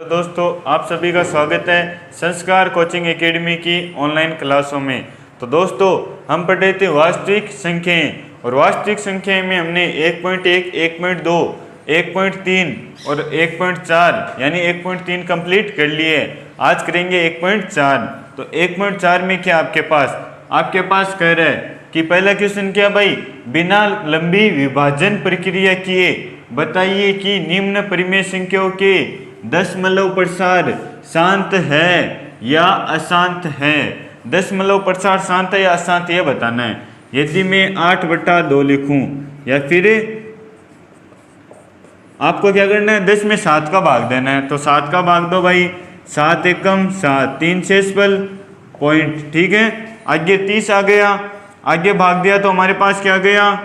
तो दोस्तों आप सभी का स्वागत है संस्कार कोचिंग एकेडमी की ऑनलाइन क्लासों में। तो दोस्तों हम पढ़ रहे थे वास्तविक संख्याएं और वास्तविक संख्याएं में हमने 1.1, 1.2, 1.3 और 1.4 यानी 1.3 कंप्लीट कर लिए। आज करेंगे 1.4। तो 1.4 में क्या आपके पास कह रहा है कि पहला क्वेश्चन क्या भाई, बिना लंबी विभाजन प्रक्रिया किए बताइए कि निम्न परिमेय संख्याओं के दशमलव प्रसार शांत है या अशांत है। दशमलव प्रसार शांत है या अशांत यह बताना है। यदि मैं 8/2 लिखूं या फिर आपको क्या करना है, 10 में 7 का भाग देना है। तो 7 का भाग दो भाई, 7 एकम 7, 3 शेषफल पॉइंट। ठीक है, आगे 30 आ गया, आगे भाग दिया तो हमारे पास क्या गया,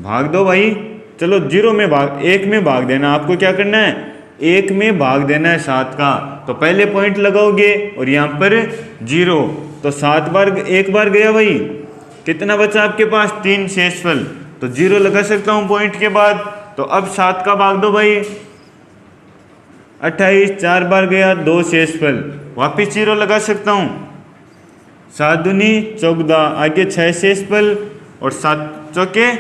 भाग दो भाई। चलो 0 में भाग, 1 में भाग देना। आपको क्या करना है, 1 में भाग देना है 7 का। तो पहले पॉइंट लगाओगे और यहाँ पर 0। तो 7 बार, एक बार गया भाई, कितना बचा आपके पास, 3 शेषफल। तो 0 लगा सकता हूँ पॉइंट के बाद। तो अब 7 का भाग दो भाई, 28, 4 बार गया, 2 शेषफल, वापिस 0 लगा सकता हूँ। 7 दूनी 14, आगे 6 शेषफल और 7 चौके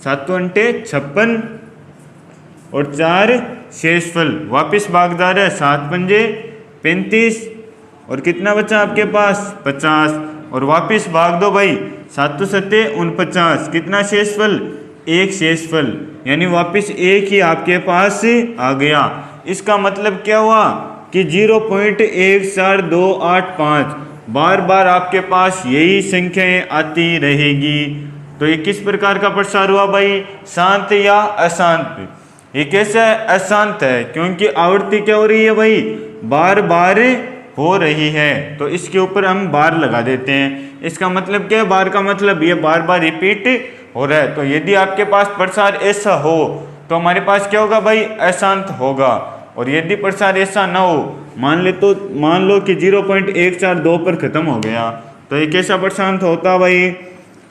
7 अंटे 56 और 4 शेषफल, वापिस भागदार है 7 पंजे 35 और कितना बचा आपके पास, 50 और वापिस भाग दो भाई, 7 सत्ते 49, कितना शेषफल, 1 शेषफल, यानी वापिस 1 ही आपके पास आ गया। इसका मतलब क्या हुआ कि 0.14285 बार बार आपके पास यही संख्याएं आती रहेगी। तो ये किस प्रकार का प्रसार हुआ भाई, शांत या अशांत। ये कैसा है, अशांत है, क्योंकि आवृत्ति क्या हो रही है भाई, बार बार हो रही है। तो इसके ऊपर हम बार लगा देते हैं। इसका मतलब क्या है, बार का मतलब ये बार बार रिपीट हो रहा है। तो यदि आपके पास प्रसार ऐसा हो तो हमारे पास क्या होगा भाई, अशांत होगा। और यदि प्रसार ऐसा ना हो, मान लो कि 0.142 पर खत्म हो गया, तो ये कैसा प्रसार होता भाई,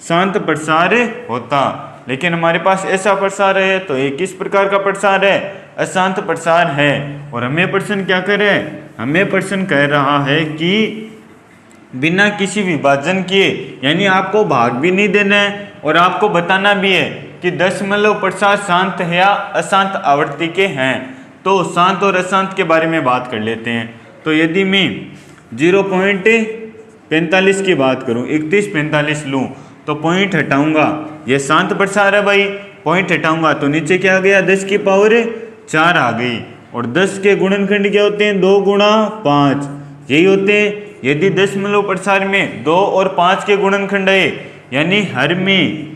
शांत प्रसार होता। लेकिन हमारे पास ऐसा प्रसार है, तो ये किस प्रकार का प्रसार है, अशांत प्रसार है। और हमें प्रश्न क्या कर रहे हैं, हमें प्रश्न कह रहा है कि बिना किसी विभाजन किए, यानी आपको भाग भी नहीं देना है और आपको बताना भी है कि दशमलव प्रसार शांत है या अशांत आवृत्ति के हैं। तो शांत और अशांत के बारे में बात कर लेते हैं। तो यदि मैं 0.45 की बात करूं, 3145 लूं, तो पॉइंट हटाऊंगा, ये शांत प्रसार है भाई, पॉइंट हटाऊंगा तो नीचे क्या आ गया, 10 की पावर 4 आ गई। और 10 के गुणनखंड क्या होते हैं, 2 गुणा 5, यही होते हैं। यदि दशमलव प्रसार में 2 और 5 के गुणनखंड आए, यानी हर में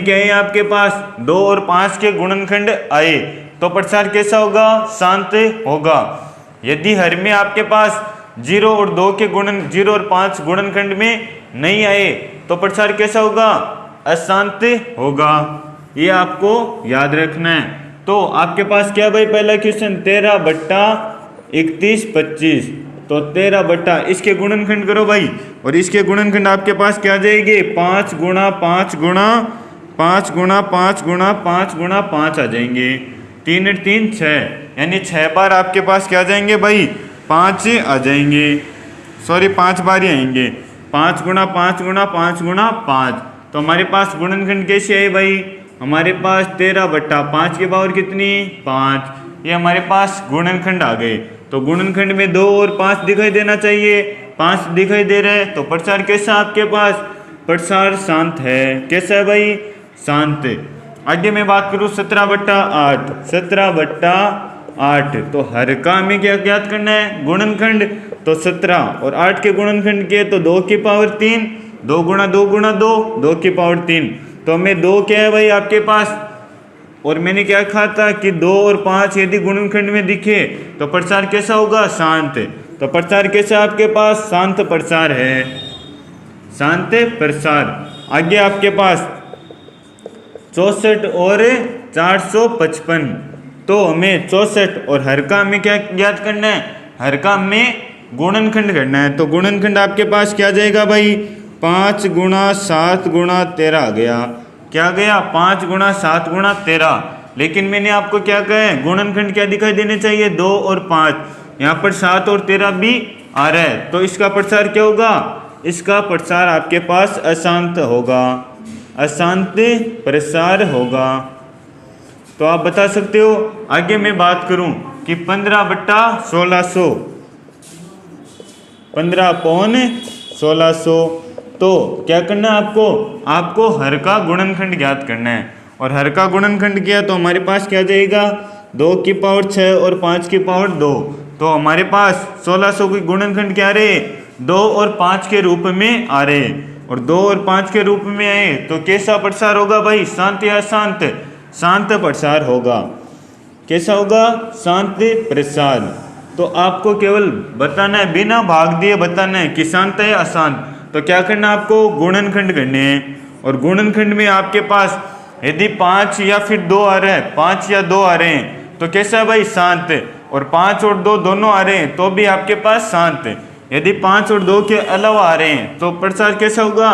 क्या है आपके पास, 2 और 5 के गुणनखंड आए, तो प्रसार कैसा होगा, शांत होगा। यदि हर में आपके पास 0 और 5 गुणनखंड में नहीं आए, तो प्रसार कैसा होगा, अशांत होगा। ये आपको याद रखना है। तो आपके पास क्या भाई, पहला क्वेश्चन 13/3125, तो 13 इसके गुणनखंड करो भाई, और इसके गुणनखंड आपके पास क्या आ जाएंगे, 5 गुणा 5 गुणा 5 गुणा 5 गुणा 5 गुणा 5 आ जाएंगे। 3 और 3 6, यानी 6 बार आपके पास क्या आ जाएंगे भाई, 5 आ जाएंगे, सॉरी 5 बार ही आएंगे। 5 गुणा 5 गुणा 5 गुणा 5, तो हमारे पास गुणनखंड कैसे आए भाई, हमारे पास 13/5 की पावर कितनी, 5, ये हमारे पास गुणनखंड आ गए। तो गुणनखंड में 2 और 5 दिखाई देना चाहिए, 5 दिखाई दे रहा है, तो प्रसार कैसा आपके पास, प्रसार शांत है। कैसा है भाई, शांत। आगे मैं बात करूँ 17/8, 17/8, तो हर का हमें क्या ज्ञात करना है, गुणनखंड। तो 17 और 8 के गुणनखंड किए तो 2 की पावर 3, 2 गुणा 2 गुणा 2, 2 की पावर 3, तो हमें 2 क्या है भाई आपके पास। और मैंने क्या कहा था कि 2 और 5 यदि गुणनखंड में दिखे तो प्रसार कैसा होगा, शांत। तो प्रसार कैसा आपके पास, शांत प्रसार है, शांत प्रसार। आगे आपके पास 64 और 455, तो हमें 64 और हर का हमें क्या ज्ञात करना है, हर का हमें गुणनखंड करना है। तो गुणनखंड आपके पास क्या जाएगा भाई, 5 गुणा 7 गुणा 13 आ गया। क्या गया, 5 गुणा 7 गुणा 13, लेकिन मैंने आपको क्या कहा है, गुणनखंड क्या दिखाई देने चाहिए, 2 और 5। यहाँ पर 7 और 13 भी आ रहा है, तो इसका प्रसार क्या होगा, इसका प्रसार आपके पास अशांत होगा, अशांत प्रसार होगा। तो आप बता सकते हो। आगे मैं बात करूं कि 15/1600, 15/1600, तो क्या करना है आपको, आपको हर का गुणनखंड ज्ञात करना है। और हर का गुणनखंड किया तो हमारे पास क्या जाएगा, 2 की पावर 6 और 5 की पावर 2। तो हमारे पास 1600 के गुणनखंड क्या रहे, 2 और 5 के रूप में आ रहे। और 2 और 5 के रूप में आए तो कैसा प्रसार होगा भाई, शांत या अशांत, शांत प्रसार होगा। कैसा होगा, शांत प्रसार। तो आपको केवल बताना है, बिना भाग दिए बताना है कि शांत है अशांत। तो क्या करना है आपको, गुणनखंड करने हैं। और गुणनखंड में आपके पास यदि 5 या फिर 2 आ रहे हैं, 5 या 2 आ रहे हैं तो कैसा है भाई, शांत। और 5 और 2 दोनों आ रहे हैं तो भी आपके पास शांत। यदि 5 और 2 के अलावा आ रहे हैं तो प्रसार कैसा होगा,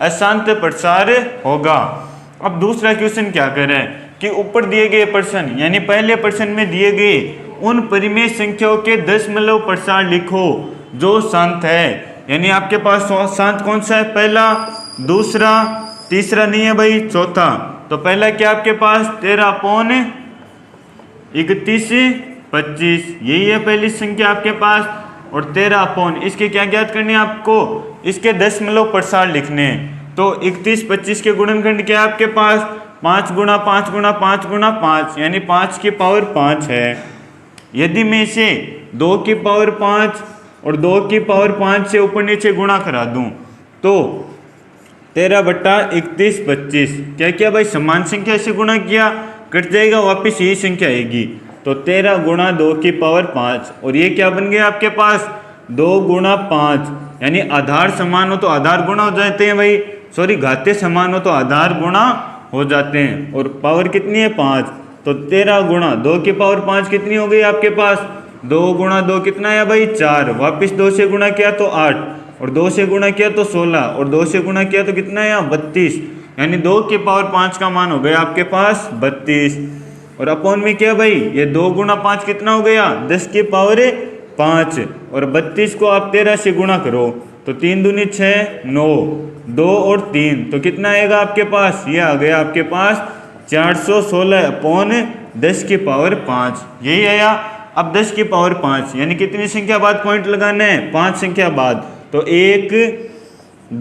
अशांत प्रसार होगा। अब दूसरा क्वेश्चन क्या कर रहे हैं कि ऊपर दिए गए प्रश्न, यानी पहले प्रश्न में दिए गए उन परिमेय संख्याओं के दशमलव प्रसार लिखो जो शांत है। यानी आपके पास शांत कौन सा है, पहला, दूसरा, तीसरा नहीं है भाई, चौथा। तो पहला क्या आपके पास 13/31/25, यही है पहली संख्या आपके पास। और 13 इसके क्या ज्ञात करने हैं आपको, इसके दशमलव प्रसार लिखने हैं। तो 31/25 के गुणनखंड क्या है आपके पास, 5 गुणा 5 गुणा 5 गुणा 5, यानी 5 की पावर 5 है। यदि मैं इसे 2 की पावर 5 और 2 की पावर 5 से ऊपर नीचे गुणा करा दूं तो 13/31/25 क्या किया भाई, समान संख्या से गुणा किया, कट जाएगा, वापस यही संख्या आएगी। तो 13 गुणा 2 की पावर 5, और ये क्या बन गया आपके पास, 2 गुणा 5, यानी आधार समान हो तो आधार गुणा हो जाते हैं भाई, सॉरी घाते समान हो तो आधार गुणा हो जाते हैं। और पावर कितनी है, 5। तो 13 गुणा 2 की पावर 5 कितनी हो गई आपके पास, 2 गुणा 2 कितना है भाई, 4। वापिस 2 से गुणा किया तो 8, और 2 से गुणा किया तो 16, और 2 से गुणा किया तो कितना है यहाँ 32, यानी 2 की पावर 5 का मान हो गया आपके पास 32। और अपॉन में क्या भाई, ये 2 गुणा 5 कितना हो गया, 10 की पावर 5, और 32 को आप 13 से गुणा करो तो 3 दूनी 6, 9, 2 और 3 तो कितना आएगा आपके पास, ये आ गया आपके पास 416/10 की पावर 5, यही आया। अब 10 की पावर 5 यानी कितनी संख्या बाद पॉइंट लगाना है, 5 संख्या बाद। तो 1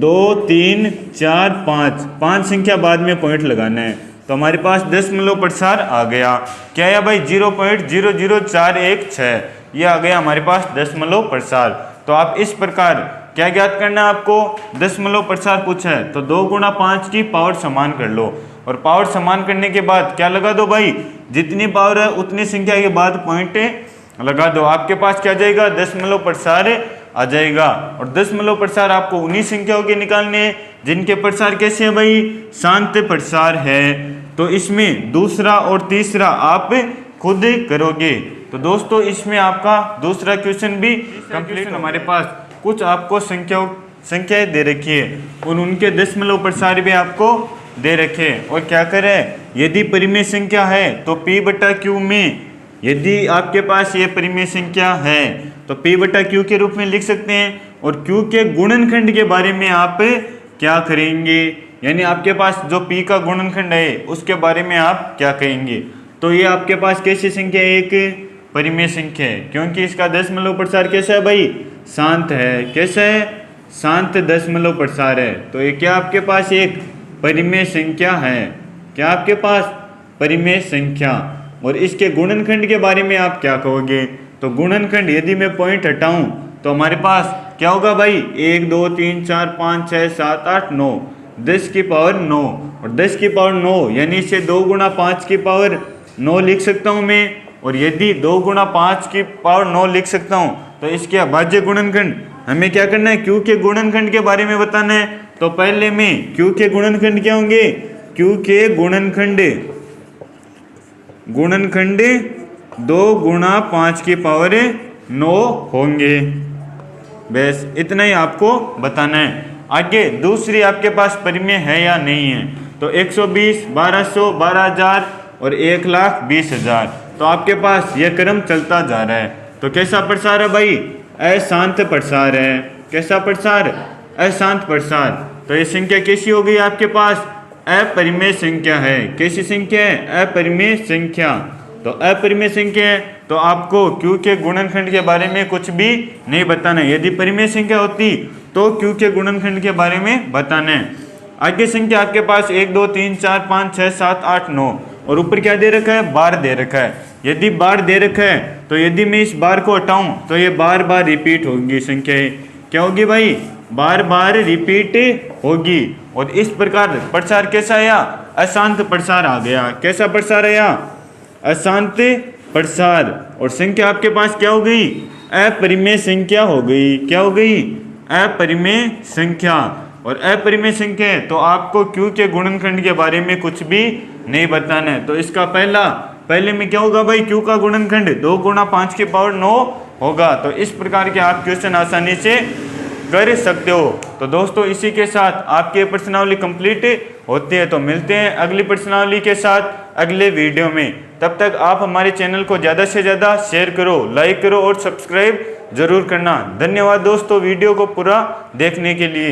2 3 4 5, 5 संख्या बाद में पॉइंट लगाना है। तो हमारे पास दशमलव प्रसार आ गया, क्या है भाई, 0.00416, ये आ गया हमारे पास दशमलव प्रसार। तो आप इस प्रकार क्या ज्ञात करना है आपको, दशमलव प्रसार पूछा है तो 2 गुणा 5 की पावर समान कर लो, और पावर समान करने के बाद क्या लगा दो भाई, जितनी पावर है उतनी संख्या के बाद पॉइंट लगा दो, आपके पास क्या जाएगा, दशमलव प्रसार आ जाएगा। और दशमलव प्रसार आपको उन्हीं संख्याओं के निकालने हैं जिनके प्रसार कैसे है भाई, शांत प्रसार है। तो इसमें दूसरा और तीसरा आप खुद करोगे। तो दोस्तों इसमें आपका दूसरा क्वेश्चन भी कंप्लीट। हमारे पास कुछ आपको संख्याएं दे रखी है और उनके दशमलव प्रसार भी आपको दे रखे। और क्या करें, यदि परिमेय संख्या है तो P/Q में, यदि आपके पास ये परिमेय संख्या है तो P/Q के रूप में लिख सकते हैं। और Q के गुणनखंड के बारे में आप क्या करेंगे, यानी आपके पास जो P का गुणनखंड है उसके बारे में आप क्या कहेंगे। तो ये आपके पास कैसी संख्या है, एक परिमेय संख्या है, क्योंकि इसका दशमलव प्रसार कैसा है भाई, शांत है। कैसा है, शांत दशमलव प्रसार है। तो ये क्या आपके पास एक परिमेय संख्या है, क्या आपके पास परिमेय संख्या। और इसके गुणनखंड के बारे में आप क्या कहोगे, तो गुणनखंड यदि मैं पॉइंट हटाऊं तो हमारे पास क्या होगा भाई, 1 2 3 4 5 6 7 8 9, 10 की पावर 9, और 10 की पावर 9 यानी इसे 2 गुणा 5 की पावर 9 लिख सकता हूं मैं। और यदि 2 गुणा 5 की पावर 9 लिख सकता हूं तो इसके अभाज्य गुणनखंड हमें क्या करना है, Q के गुणनखंड के बारे में बताना है। तो पहले में Q के गुणनखंड क्या होंगे, Q के गुणनखंड 2 गुणा 5 की पावर 9 होंगे। बस इतना ही आपको बताना है। आगे दूसरी आपके पास परिमेय है या नहीं है, तो 120, 1200, 12000, और 1,20,000। तो आपके पास यह क्रम चलता जा रहा है। तो कैसा प्रसार है भाई? अशांत प्रसार है। कैसा प्रसार? अशांत प्रसार। तो ये संख्या कैसी हो गई आपके पास? अपरिमेय संख्या है। कैसी संख्या है? अपरिमेय संख्या। तो अपरिमेय संख्या है तो आपको Q के गुणनखंड के बारे में कुछ भी नहीं बताना है। यदि परिमेय संख्या होती तो Q के गुणनखंड के बारे में बताना है। आगे संख्या आपके पास 1 2 3 4 5 6 7 8 9 और ऊपर क्या दे रखा है? बार दे रखा है। यदि बार दे रखा है तो यदि मैं इस बार को हटाऊं तो ये बार बार रिपीट होगी संख्या। क्या होगी भाई? बार बार रिपीट होगी। और इस प्रकार प्रसार कैसा आया? अशांत प्रसार आ गया। कैसा प्रसार आया? अशांत प्रसार। और संख्या आपके पास क्या हो गई? अपरिमेय संख्या हो गई। क्या हो गई? अपरिमेय संख्या। और अपरिमेय संख्या है तो आपको Q के गुणनखंड के बारे में कुछ भी नहीं बताना है। तो इसका पहले में क्या होगा भाई? Q का गुणनखंड 2 × 5 की पावर 9 होगा। तो इस प्रकार के आप क्वेश्चन आसानी से कर सकते हो। तो दोस्तों इसी के साथ आपकी प्रश्नावली कंप्लीट होती है। तो मिलते हैं अगली प्रश्नावली के साथ अगले वीडियो में। तब तक आप हमारे चैनल को ज़्यादा से ज़्यादा शेयर करो, लाइक करो और सब्सक्राइब जरूर करना। धन्यवाद दोस्तों वीडियो को पूरा देखने के लिए।